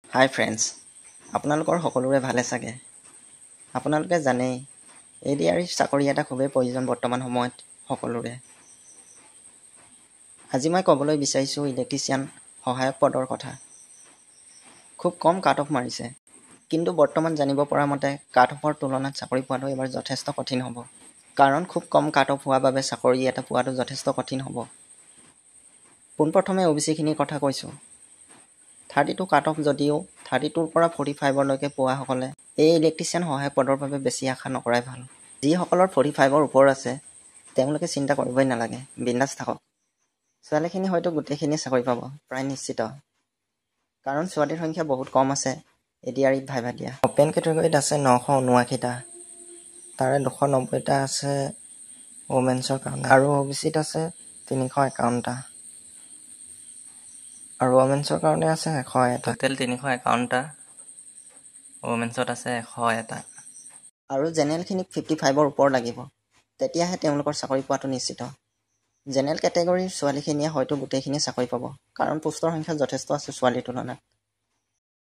হাই friends, আপোনালোকৰ সকলোৰে ভালে চাগে। আপোনালোকে জানেই ADRE চাকৰি এটা খুবেই প্ৰয়োজন বৰ্তমান সময়ত সকলোৰে। আজি মই ক'বলৈ বিচাৰিছোঁ ইলেক্ট্ৰিচিয়ান সহায়ক পদৰ কথা। খুব কম কাট অফ মাৰিছে, কিন্তু বৰ্তমান জানিব পৰা মতে কাট অফৰ তুলনাত চাকৰি পোৱাটো এইবাৰ যথেষ্ট কঠিন হ'ব। কাৰণ খুব কম কাট অফ হোৱাৰ বাবে চাকৰি এটা পোৱাটো যথেষ্ট কঠিন হ'ব। পোনপ্ৰথমে OBC-খিনিৰ কথা কৈছোঁ। 32 কাট অফ যদিও 32ৰ পৰা 45লৈকে পোৱাসকলে এই ইলেক্ট্ৰিচিয়ান সহায়ক পদৰ বাবে বেছি আশা নকৰাই ভাল। যিসকলৰ 45ৰ ওপৰ আছে তেওঁলোকে চিন্তা কৰিবই নালাগে, বিন্দাছ থাকক। ছোৱালীখিনি হয়তো গোটেইখিনি চাকৰি পাব, প্ৰায় নিশ্চিত। কাৰণ ছোৱালীৰ সংখ্যা বহুত কম আছে ADREত ভাইভা দিয়া। অপেন কেটেগৰীত আছে 979টা, তাৰে 290টা আছে ওমেন্সৰ কাৰণে, আৰু OBCত আছে 351টা। আৰু ওমেন্সৰ কাৰণে আছে 101টা। টোটেল 351টা, ওমেন্সত আছে 101টা। আৰু জেনেৰেলখিনিক 55ৰ ওপৰ লাগিব, তেতিয়াহে তেওঁলোকৰ চাকৰি পোৱাটো নিশ্চিত। জেনেৰেল কেটেগৰীৰ ছোৱালীখিনিয়ে হয়তো গোটেইখিনি চাকৰি পাব, কাৰণ পোষ্টৰ সংখ্যা যথেষ্ট আছে ছোৱালীৰ তুলনাত।